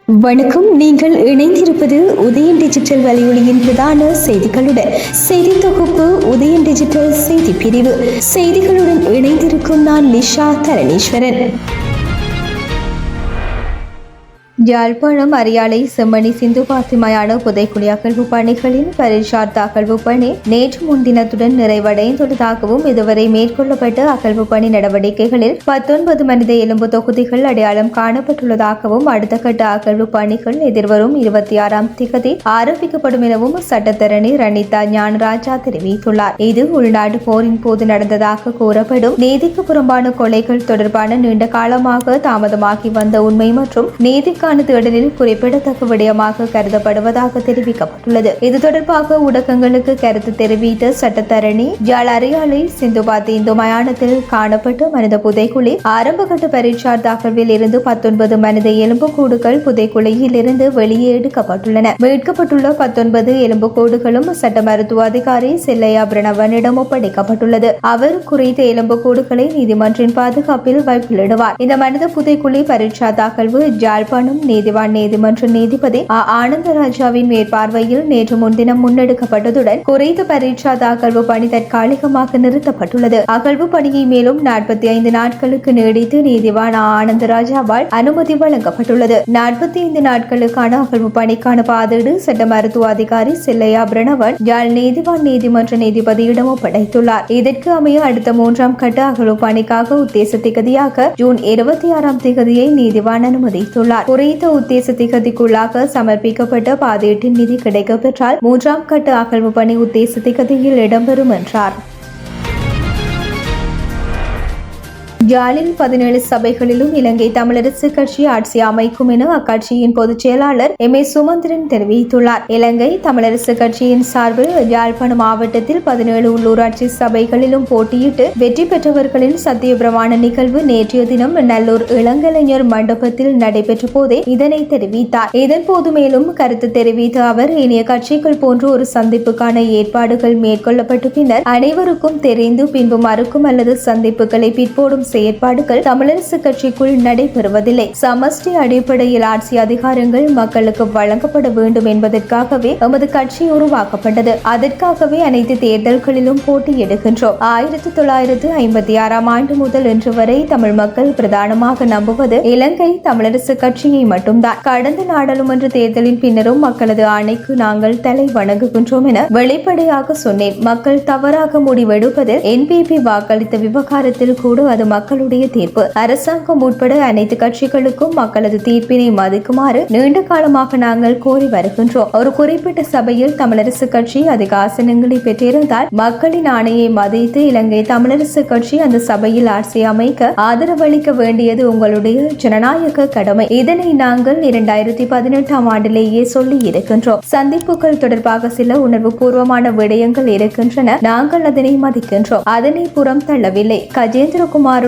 வணக்கம். நீங்கள் இணைந்திருப்பது உதயன் டிஜிட்டல் வலையொலியின் பிரதான செய்திகளுடன். செய்தி தொகுப்பு உதயன் டிஜிட்டல் செய்தி பிரிவு. செய்திகளுடன் இணைந்திருக்கும் நான் லிஷா தரணீஸ்வரன். யாழ்ப்பாணம் அரியாலை செம்மணி சிந்து பாத்திமையான புதைக்குழி அகழ்வு பணிகளின் பரீட்சார்த்த அகழ்வு பணி நேற்று முன்தினத்துடன் நிறைவடைந்துள்ளதாகவும் இதுவரை மேற்கொள்ளப்பட்ட அகழ்வு பணி நடவடிக்கைகளில் 19 மனித எலும்பு தொகுதிகள் அடையாளம் காணப்பட்டுள்ளதாகவும் அடுத்த கட்ட அகழ்வு பணிகள் எதிர்வரும் 26ஆம் திகதி ஆரம்பிக்கப்படும் எனவும் சட்டத்தரணி ரணிதா ஞானராஜா தெரிவித்துள்ளார். இது உள்நாட்டு போரின் போது நடந்ததாக கூறப்படும் நீதிக்கு புறம்பான கொலைகள் தொடர்பான நீண்ட காலமாக தாமதமாகி வந்த உண்மை மற்றும் நீதிக்கான தேடலில் குறிப்பிடத்தக்க விடயமாக கருதப்படுவதாக தெரிவிக்கப்பட்டுள்ளது. இது தொடர்பாக ஊடகங்களுக்கு கருத்து தெரிவித்த சட்டத்தரணி யாழ் அரியாலை சிந்துபாத்தி இந்து மயானத்தில் காணப்பட்ட மனித புதைக்குழி ஆரம்பகட்ட பரீட்சார்த்த அகழ்வில் இருந்து 19 மனித எலும்புக்கூடுகள் புதைக்குழியில் இருந்து வெளியே எடுக்கப்பட்டுள்ளன. மீட்கப்பட்டுள்ள 19 எலும்புக்கூடுகளும் சட்ட மருத்துவ அதிகாரி செல்லையா பிரணவனிடம் ஒப்படைக்கப்பட்டுள்ளது. அவர் குறித்த எலும்புக்கூடுகளை நீதிமன்றின் பாதுகாப்பில் வைப்பிலிடுவார். இந்த மனித புதைக்குழி பரீட்சார்த்த அகழ்வு யாழ்ப்பாணம் நீதிவான் நீதிமன்ற நீதிபதி ஆனந்தராஜாவின் மேற்பார்வையில் நேற்று முன்தினம் முன்னெடுக்கப்பட்டதுடன் குறித்த பரீட்சார்த்த அகழ்வு பணி தற்காலிகமாக நிறுத்தப்பட்டுள்ளது. அகழ்வு பணியை மேலும் 45 நாட்களுக்கு நீடித்து நீதிவான் ஆனந்தராஜாவால் அனுமதி வழங்கப்பட்டுள்ளது. 45 நாட்களுக்கான அகழ்வு பணிக்கான பாதீடு சட்ட மருத்துவ அதிகாரி செல்லையா பிரணவன் யாழ் நீதிவான் நீதிமன்ற நீதிபதியிடம் ஒப்படைத்துள்ளார். இதற்கு அமைய அடுத்த 3ஆம் கட்ட அகழ்வு பணிக்காக உத்தேச திகதியாக ஜூன் 26ஆம் திகதியை நீதிவான் அனுமதித்துள்ளார். குறித்த உத்தேச திகதிக்குள்ளாக சமர்ப்பிக்கப்பட்ட பாதீட்டின் நிதி கிடைக்கப்பெற்றால் 3ஆம் கட்ட அகழ்வு பணி உத்தேச திகதியில் இடம்பெறும் என்றார். யாழில் 17 சபைகளிலும் இலங்கை தமிழரசு கட்சி ஆட்சி அமைக்கும் என அக்கட்சியின் பொதுச் செயலாளர் எம். சுமந்திரன் தெரிவித்துள்ளார். இலங்கை தமிழரசு கட்சியின் சார்பில் யாழ்ப்பாணம் மாவட்டத்தில் 17 உள்ளூராட்சி சபைகளிலும் போட்டியிட்டு வெற்றி பெற்றவர்களின் சத்திய பிரமாண நிகழ்வு நேற்றைய தினம் நல்லூர் இளங்கலைஞர் மண்டபத்தில் நடைபெற்ற போதே இதனை தெரிவித்தார். இதன்போது மேலும் கருத்து தெரிவித்த அவர் இனிய கட்சிகள் போன்ற ஒரு சந்திப்புக்கான ஏற்பாடுகள் மேற்கொள்ளப்பட்ட பின்னர் அனைவருக்கும் தெரிந்து பின்பு மறுக்கும் அல்லது சந்திப்புகளை பிற்போடும் செயற்பாடுகள் தமிழரசு கட்சிக்குள் நடைபெறுவதில்லை. சமஷ்டி அடிப்படையில் ஆட்சி அதிகாரங்கள் மக்களுக்கு வழங்கப்பட வேண்டும் என்பதற்காகவே எமது கட்சி உருவாக்கப்பட்டது. அதற்காகவே அனைத்து தேர்தல்களிலும் போட்டியிடுகின்றோம். 1956ஆம் ஆண்டு முதல் இன்று வரை தமிழ் மக்கள் பிரதானமாக நம்புவது இலங்கை தமிழரசு கட்சியை மட்டும்தான். கடந்த நாடாளுமன்ற தேர்தலின் பின்னரும் மக்களது ஆணைக்கு நாங்கள் தலை வணங்குகின்றோம் என வெளிப்படையாக சொன்னேன். மக்கள் தவறாக முடிவெடுப்பதில் என்பிபி வாக்களித்த விவகாரத்தில் கூட அது மக்களுடைய தீர்ப்பு. அரசாங்கம் உட்பட அனைத்து கட்சிகளுக்கும் மக்களது தீர்ப்பினை மதிக்குமாறு நீண்ட காலமாக நாங்கள் கோரி வருகின்றோம். ஒரு குறிப்பிட்ட சபையில் தமிழரசு கட்சி அதிக ஆசனங்களை பெற்றிருந்தால் மக்களின் ஆணையை மதித்து இலங்கை தமிழரசு கட்சி அந்த சபையில் ஆட்சி அமைக்க ஆதரவளிக்க வேண்டியது உங்களுடைய ஜனநாயக கடமை. இதனை நாங்கள் 2018ஆம் ஆண்டிலேயே சொல்லி இருக்கின்றோம். சந்திப்புகள் தொடர்பாக சில உணர்வு பூர்வமான விடயங்கள் இருக்கின்றன. நாங்கள் அதனை மதிக்கின்றோம். அதனை புறம் தள்ளவில்லை. கஜேந்திரகுமாருடனான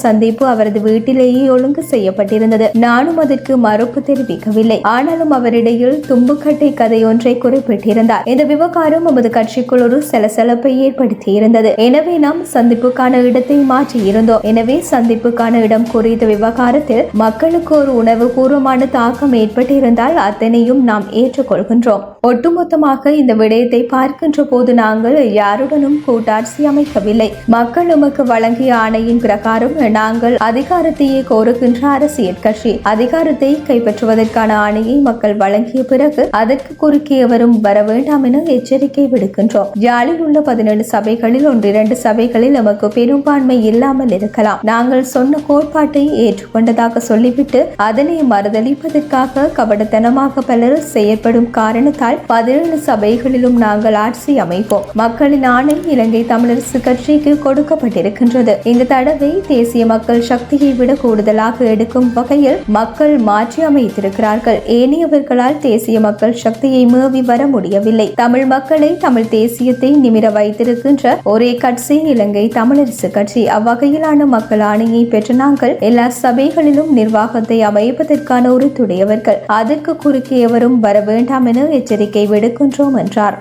சந்திப்பு அவரது வீட்டிலேயே ஒழுங்கு செய்யப்பட்டிருந்தது. நானும் அதற்கு மறுப்பு தெரிவிக்கவில்லை. ஆனாலும் அவரிடையில் தும்புக்கட்டை கதை ஒன்றை குறிப்பிட்டிருந்தார். இந்த விவகாரம் நமது கட்சிக்குள் ஒரு சலசலப்பை ஏற்படுத்தியிருந்தது. எனவே நாம் சந்திப்புக்கான இடத்தை மாற்றி இருந்தோம். எனவே சந்திப்புக்கான இடம் குறித்த விவகாரத்தில் மக்களுக்கு ஒரு உணர்வு பூர்வமான தாக்கம் ஏற்பட்டிருந்தால் அத்தனையும் நாம் ஏற்றுக்கொள்கின்றோம். ஒட்டுமொத்தமாக இந்த விடயத்தை பார்க்கின்ற போது நாங்கள் யாருடனும் கூட்டாட்சி அமைக்கவில்லை. மக்கள் நமக்கு வழங்கிய ஆணையின் பிரகாரம் நாங்கள் அதிகாரத்தையே கோருகின்ற அரசியல் கட்சி. அதிகாரத்தை கைப்பற்றுவதற்கான ஆணையை மக்கள் வழங்கிய பிறகு அதற்கு குறுக்கே எவரும் வர வேண்டாம் என எச்சரிக்கை விடுக்கின்றோம். யாழில் உள்ள 17 சபைகளில் 1-2 சபைகளில் நமக்கு பெரும்பான்மை இல்லாமல் இருக்கலாம். நாங்கள் சொன்ன கோட்பாட்டை ஏற்றுக்கொண்டதாக சொல்லிவிட்டு அதனை மறுதளிப்பதற்காக கபடத்தனமாக பலர் செயற்படும் காரணத்தால் 17 சபைகளிலும் நாங்கள் ஆட்சி அமைப்போம். மக்களின் ஆணை இலங்கை தமிழரசு கட்சிக்கு கொடுக்கப்பட்டிருக்கின்றது. இந்த தடவை தேசிய மக்கள் சக்தியை விட கூடுதலாக எடுக்கும் வகையில் மக்கள் மாற்றி அமைத்திருக்கிறார்கள். ஏனையவர்களால் தேசிய மக்கள் சக்தியை மேவி வர முடியவில்லை. தமிழ் மக்களை தமிழ் தேசியத்தை நிமிர வைத்திருக்கின்ற ஒரே கட்சி இலங்கை தமிழரசு கட்சி. அவ்வகையிலான மக்கள் ஆணையை பெற்ற நாங்கள் எல்லா சபைகளிலும் நிர்வாகத்தை அமைப்பதற்கான உறுதுடையவர்கள். அதற்கு குறுக்கே எவரும் வர வேண்டாம் என எச்சரிக்கை விடுக்கின்றோம் என்றார்.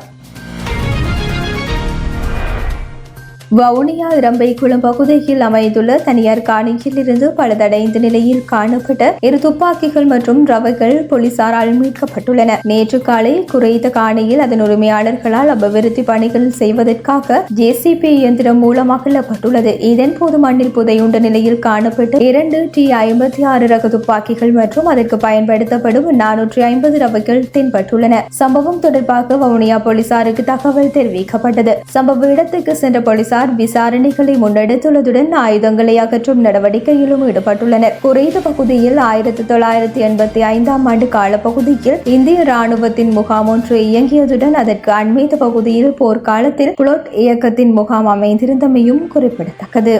வவுனியா இரம்பைக்குளம் பகுதியில் அமைந்துள்ள தனியார் காணியில் இருந்து பழுதடைந்த நிலையில் காணப்பட்ட 2 துப்பாக்கிகள் மற்றும் ரவைகள் போலீசாரால் மீட்கப்பட்டுள்ளன. நேற்று காலை குறைந்த காணியில் அதன் உரிமையாளர்களால் அபிவிருத்தி பணிகள் செய்வதற்காக JCB இயந்திரம் மூலம் அகற்றப்பட்டுள்ளது. இதன்போது மண்ணில் புதையுண்ட நிலையில் காணப்பட்ட 2 T56 ரக துப்பாக்கிகள் மற்றும் அதற்கு பயன்படுத்தப்படும் 450 ரவைகள் தென்பட்டுள்ளன. சம்பவம் தொடர்பாக வவுனியா போலீசாருக்கு தகவல் தெரிவிக்கப்பட்டது. சம்பவ இடத்துக்கு சென்ற போலீசார் விசாரணைகளை முன்னெடுத்துள்ளதுடன் ஆயுதங்களை அகற்றும் நடவடிக்கையிலும் ஈடுபட்டுள்ளனர். குறைந்த பகுதியில் 1985ஆம் ஆண்டு காலப்பகுதியில் இந்திய ராணுவத்தின் முகாம் ஒன்று இயங்கியதுடன் அதற்கு அண்மைத்த பகுதியில் போர்க்காலத்தில் புளோட் இயக்கத்தின் முகாம் அமைந்திருந்தமையும் குறிப்பிடத்தக்கது.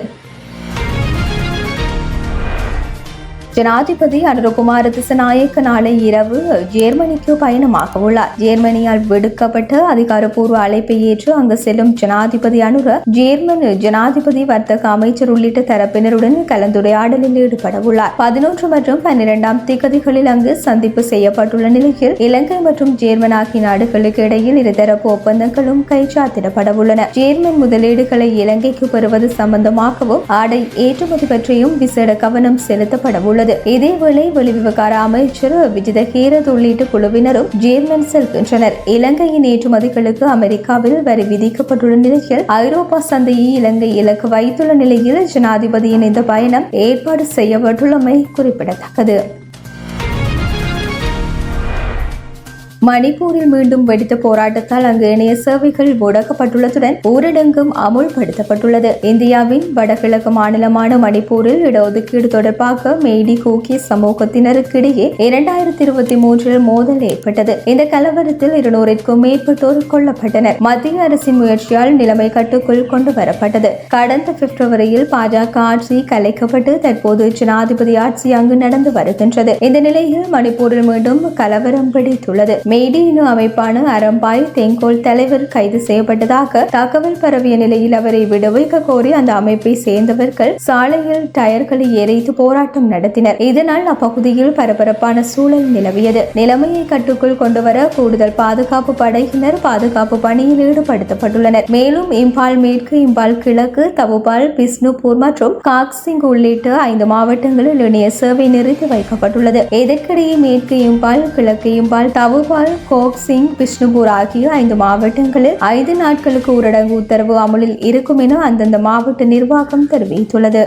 ஜனாதிபதி அனுரகுமார திசாநாயக்க நாளை இரவு ஜெர்மனிக்கு பயணமாக உள்ளார். ஜெர்மனியால் விடுக்கப்பட்ட அதிகாரப்பூர்வ அழைப்பை ஏற்று அங்கு செல்லும் ஜனாதிபதி அனுர ஜேர்மன் ஜனாதிபதி வர்த்தக அமைச்சர் உள்ளிட்ட தரப்பினருடன் கலந்துரையாடலில் ஈடுபட உள்ளார். 11 மற்றும் 12ஆம் தேதிகளில் அங்கு சந்திப்பு செய்யப்பட்டுள்ள நிலையில் இலங்கை மற்றும் ஜேர்மன் ஆகிய நாடுகளுக்கு இடையில் இருதரப்பு ஒப்பந்தங்களும் கைச்சாத்திடப்பட உள்ளன. ஜேர்மன் முதலீடுகளை இலங்கைக்கு பெறுவது சம்பந்தமாகவும் ஆடை ஏற்றுமதி பற்றியும் விசேட கவனம் செலுத்தப்பட உள்ளது. இதேவேளை வெளிவிவகார அமைச்சர் விஜித ஹேரத் உள்ளிட்ட குழுவினரும் ஜேர்மன் செல்கின்றனர். இலங்கையின் ஏற்றுமதிகளுக்கு அமெரிக்காவில் வரி விதிக்கப்பட்டுள்ள நிலையில் ஐரோப்பா சந்தையை இலங்கை இலக்கு வைத்துள்ள நிலையில் ஜனாதிபதியின் இந்த பயணம் ஏற்பாடு செய்யப்பட்டுள்ளமை குறிப்பிடத்தக்கது. மணிப்பூரில் மீண்டும் வெடித்த போராட்டத்தால் அங்கு இணைய சேவைகள் முடக்கப்பட்டுள்ளதுடன் ஊரடங்கும் அமுல்படுத்தப்பட்டுள்ளது. இந்தியாவின் வடகிழக்கு மாநிலமான மணிப்பூரில் இடஒதுக்கீடு தொடர்பாக மெய்டி கூக்கி சமூகத்தினருக்கிடையே 2023 மோதல் ஏற்பட்டது. இந்த கலவரத்தில் 200க்கும் மேற்பட்டோர் கொல்லப்பட்டனர். மத்திய அரசின் முயற்சியால் நிலைமை கட்டுக்குள் கொண்டு வரப்பட்டது. கடந்த பிப்ரவரியில் பாஜக ஆட்சி கலைக்கப்பட்டு தற்போது ஜனாதிபதி ஆட்சி அங்கு நடந்து வருகின்றது. இந்த நிலையில் மணிப்பூரில் மீண்டும் கலவரம் வெடித்துள்ளது. மெய்டி இன அமைப்பான அரம்பாய் தெங்கோல் தலைவர் கைது செய்யப்பட்டதாக தகவல் பரவிய நிலையில் அவரை விடுவிக்க கோரி அந்த அமைப்பை சேர்ந்தவர்கள் சாலையில் டயர்களை எரித்து போராட்டம் நடத்தினர். இதனால் அப்பகுதியில் பரபரப்பான சூழல் நிலவியது. நிலைமையை கட்டுக்குள் கொண்டுவர கூடுதல் பாதுகாப்பு படையினர் பாதுகாப்பு பணியில் ஈடுபடுத்தப்பட்டுள்ளனர். மேலும் இம்பால் மேற்கு, இம்பால் கிழக்கு, தவுபால், பிஷ்ணுபூர் மற்றும் காக்சிங் உள்ளிட்ட 5 மாவட்டங்களில் இணைய சேவை நிறுத்தி வைக்கப்பட்டுள்ளது. இதற்கிடையே மேற்கு இம்பால், கிழக்கு இம்பால், தவுபால், கோக்சிங், பிஷ்ணுபூர் ஆகிய 5 மாவட்டங்களில் 5 நாட்களுக்கு ஊரடங்கு உத்தரவு அமலில் இருக்கும் என அந்தந்த மாவட்ட நிர்வாகம் தெரிவித்துள்ளது.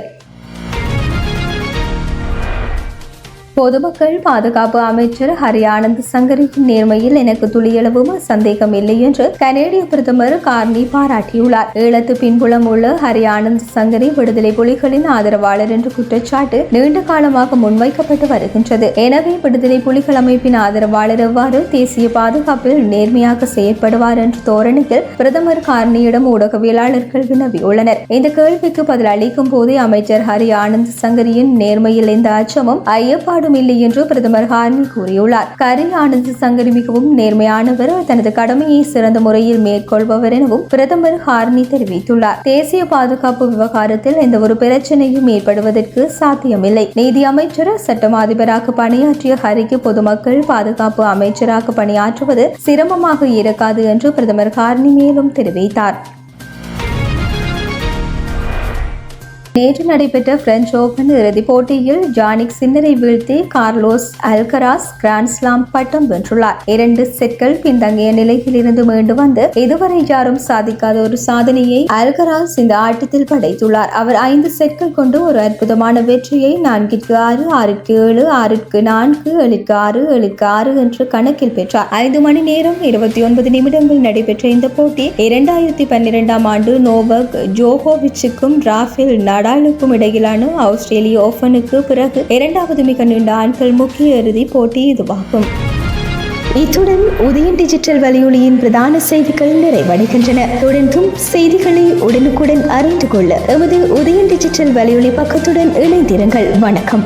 பொதுமக்கள் பாதுகாப்பு அமைச்சர் ஹரி ஆனந்த் சங்கரியின் நேர்மையில் எனக்கு துளியளவும் சந்தேகம் இல்லை என்று கனேடிய பிரதமர் கார்னி பாராட்டியுள்ளார். ஈழத்து பின்புலம் உள்ள ஹரி ஆனந்த் சங்கரி விடுதலை புலிகளின் ஆதரவாளர் என்ற குற்றச்சாட்டு நீண்ட காலமாக முன்வைக்கப்பட்டு வருகின்றது. எனவே விடுதலை புலிகள் அமைப்பின் ஆதரவாளர் எவ்வாறு தேசிய பாதுகாப்பில் நேர்மையாக செயற்படுவார் என்ற தோரணையில் பிரதமர் கார்னியிடம் ஊடகவியலாளர்கள் வினவியுள்ளனர். இந்த கேள்விக்கு பதில் அளிக்கும் போதே அமைச்சர் ஹரி ஆனந்த் சங்கரியின் நேர்மையில் எந்த அச்சமும் ஐயப்பாடும் இல்லை என்று பிரதமர் கார்னி கூறியுள்ளார். ஹரி ஆனந்த் சங்கரி மிகவும் நேர்மையானவர், தனது கடமையை சிறந்த முறையில் மேற்கொள்பவர் எனவும் பிரதமர் கார்னி தெரிவித்துள்ளார். தேசிய பாதுகாப்பு விவகாரத்தில் எந்த ஒரு பிரச்சனையும் ஏற்படுவதற்கு சாத்தியமில்லை. நீதி அமைச்சர், சட்டம் அதிபராக பணியாற்றிய ஹரிக்கு பொதுமக்கள் பாதுகாப்பு அமைச்சராக பணியாற்றுவது சிரமமாக இருக்காது என்று பிரதமர் கார்னி மேலும் தெரிவித்தார். நேற்று நடைபெற்ற பிரெஞ்சு ஓபன் இறுதிப் போட்டியில் ஜானிக் சின்னரை வீழ்த்தி கார்லோஸ் அல்கராஸ் கிராண்ட்ஸ்லாம் பட்டம் வென்றுள்ளார். 2 செட்கள் பின்தங்கிய நிலையில் இருந்து மீண்டு வந்து இதுவரை யாரும் சாதிக்காத ஒரு சாதனையை அல்கராஸ் இந்த ஆட்டத்தில் படைத்துள்ளார். அவர் 5 செட்கள் கொண்டு ஒரு அற்புதமான வெற்றியை 4-6, 6-7, 6-4, 7-6, 7-6 என்ற கணக்கில் பெற்றார். 5 மணி நேரம் 29 நிமிடங்கள் நடைபெற்ற இந்த போட்டி 2012ஆம் ஆண்டு நோவக் ஜோகோவிச்சுக்கும் ராஃபேல் நடாலுக்கும் இடையிலான ஆஸ்திரேலிய ஓபனுக்கு பிறகு 2வது மிக நீண்ட ஆண்கள் முக்கிய இறுதிப் போட்டி இதுவாகும். இத்துடன் உதயன் டிஜிட்டல் வலையொலியின் பிரதான செய்திகள் நிறைவடைகின்றன. தொடர்ந்தும் செய்திகளை உடனுக்குடன் அறிந்து கொள்ள எமது உதயன் டிஜிட்டல் வலையொலி பக்கத்துடன் இணைந்திருங்கள். வணக்கம்.